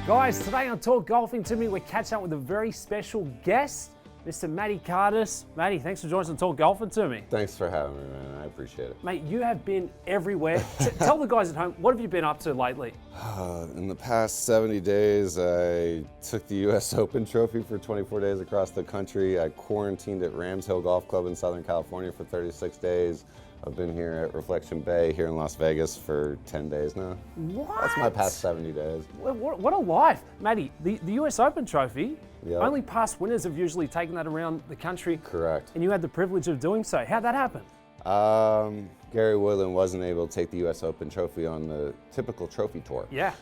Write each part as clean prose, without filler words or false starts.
Guys, today on Talk Golfing to Me, we're catching up with a very special guest, Mr. Matt Cardis. Matty, thanks for joining us on Talk Golfing to Me. Thanks for having me, man. I appreciate it. Mate, you have been everywhere. Tell the guys at home, what have you been up to lately? In the past 70 days, I took the U.S. Open trophy for 24 days across the country. I quarantined at Rams Hill Golf Club in Southern California for 36 days. I've been here at Reflection Bay here in Las Vegas for 10 days now. What? That's my past 70 days. What a life. Matty, the US Open trophy, Yep. only past winners have usually taken that around the country. Correct. And you had the privilege of doing so. How'd that happen? Gary Woodland wasn't able to take the U.S. Open trophy on the typical trophy tour. Yeah.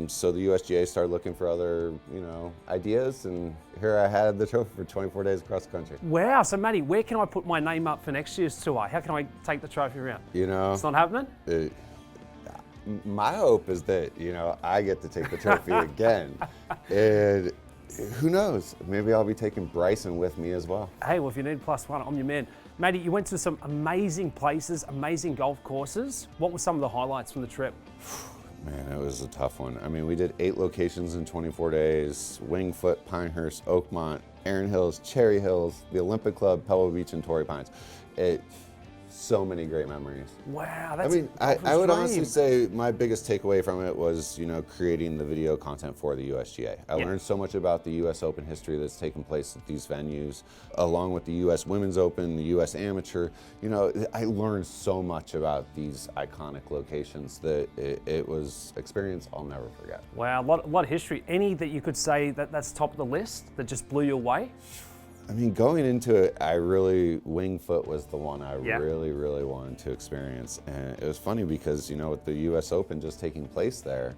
So the USGA started looking for other, ideas, and here I had the trophy for 24 days across the country. Wow. So, Matty, where can I put my name up for next year's tour? How can I take the trophy around? It's not happening? My hope is that, I get to take the trophy again. And who knows? Maybe I'll be taking Bryson with me as well. Hey, well, if you need +1, I'm your man. Matty, you went to some amazing places, amazing golf courses. What were some of the highlights from the trip? Man, it was a tough one. I mean, we did 8 locations in 24 days: Wingfoot, Pinehurst, Oakmont, Erin Hills, Cherry Hills, the Olympic Club, Pebble Beach, and Torrey Pines. So many great memories. Wow, that's I would honestly say my biggest takeaway from it was, creating the video content for the USGA. I learned so much about the US Open history that's taken place at these venues, along with the US Women's Open, the US Amateur. I learned so much about these iconic locations that it was experience I'll never forget. Wow, a lot of history. Any that you could say that's top of the list that just blew you away? I mean, going into it, Wingfoot was the one I really, really wanted to experience. And it was funny because, with the US Open just taking place there,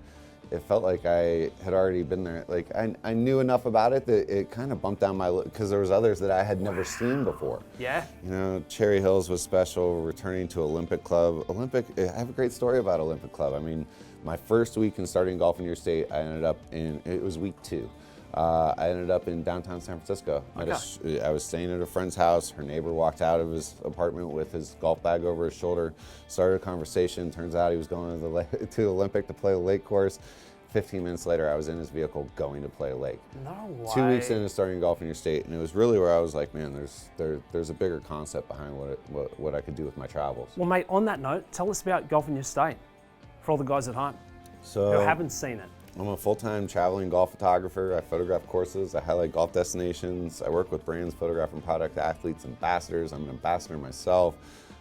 it felt like I had already been there. Like, I knew enough about it that it kind of bumped down my list, because there was others that I had never seen before. Yeah. Cherry Hills was special, returning to Olympic Club. I have a great story about Olympic Club. I mean, my first week in starting golf in your state, it was week 2. I ended up in downtown San Francisco. Okay. I was staying at a friend's house. Her neighbor walked out of his apartment with his golf bag over his shoulder, started a conversation. Turns out he was going to Olympic to play the lake course. 15 minutes later, I was in his vehicle going to play a lake. No way. 2 weeks into starting golf in your state, and it was really where I was like, man, there's a bigger concept behind what I could do with my travels. Well, mate, on that note, tell us about Golf in Your State for all the guys at home who haven't seen it. I'm a full-time traveling golf photographer. I photograph courses, I highlight golf destinations, I work with brands, photographing product, athletes, ambassadors. I'm an ambassador myself.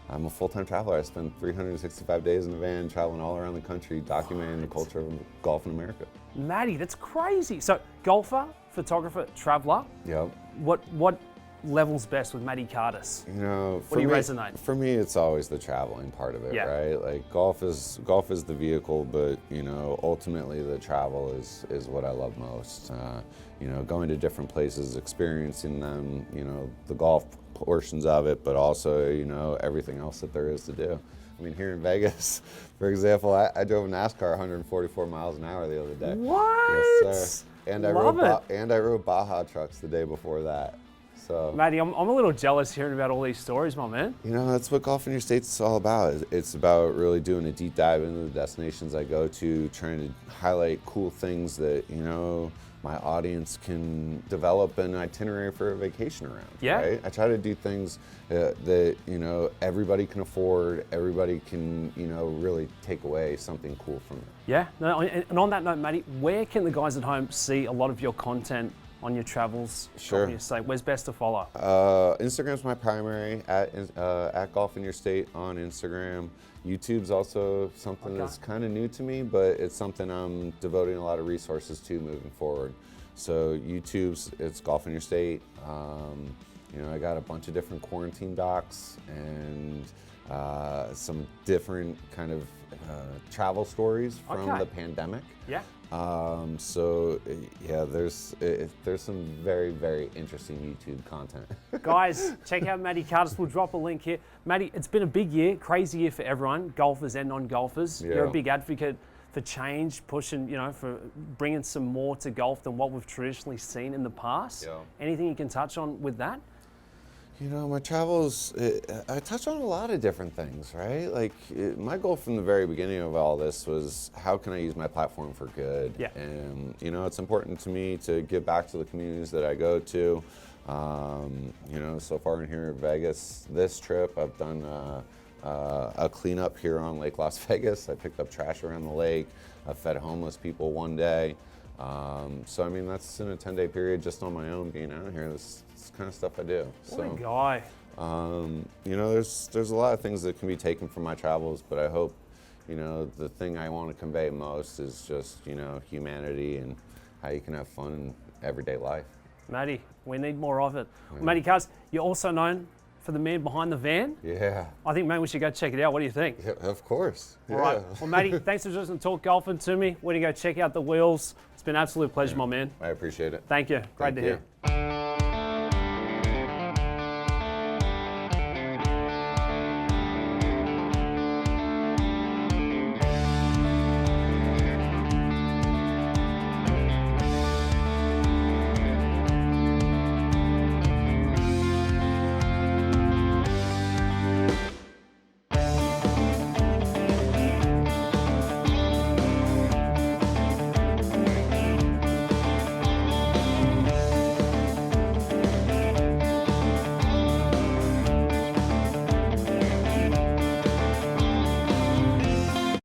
I'm a full-time traveler. I spend 365 days in a van traveling all around the country, documenting the culture of golf in America. Matty, that's crazy. So, golfer, photographer, traveler. Yep. What levels best with Matty Cardis? What do you resonate? For me, it's always the traveling part of it, right? Like golf is the vehicle, but ultimately the travel is what I love most. Going to different places, experiencing them, the golf portions of it, but also everything else that there is to do. I mean, here in Vegas, for example, I drove a NASCAR 144 miles an hour the other day. What? Yes, sir. And I rode Baja trucks the day before that. So, Matty, I'm a little jealous hearing about all these stories, my man. That's what Golf in Your State's is all about. It's about really doing a deep dive into the destinations I go to, trying to highlight cool things that, my audience can develop an itinerary for a vacation around. Yeah. Right? I try to do things that, everybody can afford, everybody can, really take away something cool from it. Yeah. No, and on that note, Matty, where can the guys at home see a lot of your content on your travels? Sure. Your state? Where's best to follow? Instagram's my primary, at Golf in Your State on Instagram. YouTube's also something that's kind of new to me, but it's something I'm devoting a lot of resources to moving forward. So it's Golf in Your State. I got a bunch of different quarantine docs and some different kind of travel stories from the pandemic. Yeah. There's some very, very interesting YouTube content. Guys, check out Matty Cardis. We'll drop a link here. Matty, it's been a big year, crazy year for everyone, golfers and non-golfers. Yeah. You're a big advocate for change, pushing, for bringing some more to golf than what we've traditionally seen in the past. Yeah. Anything you can touch on with that? You know, my travels, I touch on a lot of different things, right? Like, my goal from the very beginning of all this was how can I use my platform for good? Yeah. And, you know, it's important to me to give back to the communities that I go to. You know, so far in here in Vegas, this trip, I've done a cleanup here on Lake Las Vegas. I picked up trash around the lake. I fed homeless people one day. So, I mean, that's in a 10-day period just on my own being out here. This kind of stuff I do. What a guy. You know, there's a lot of things that can be taken from my travels, but I hope, you know, the thing I want to convey most is just, you know, humanity and how you can have fun in everyday life. Matty, we need more of it. Well, Matty Cardis, you're also known for the man behind the van. Yeah. I think maybe we should go check it out. What do you think? Yeah, of course. All right. Well, Matty, thanks for just talk golfing to me. We're going to go check out the wheels. It's been an absolute pleasure, my man. I appreciate it. Thank you. Great to hear.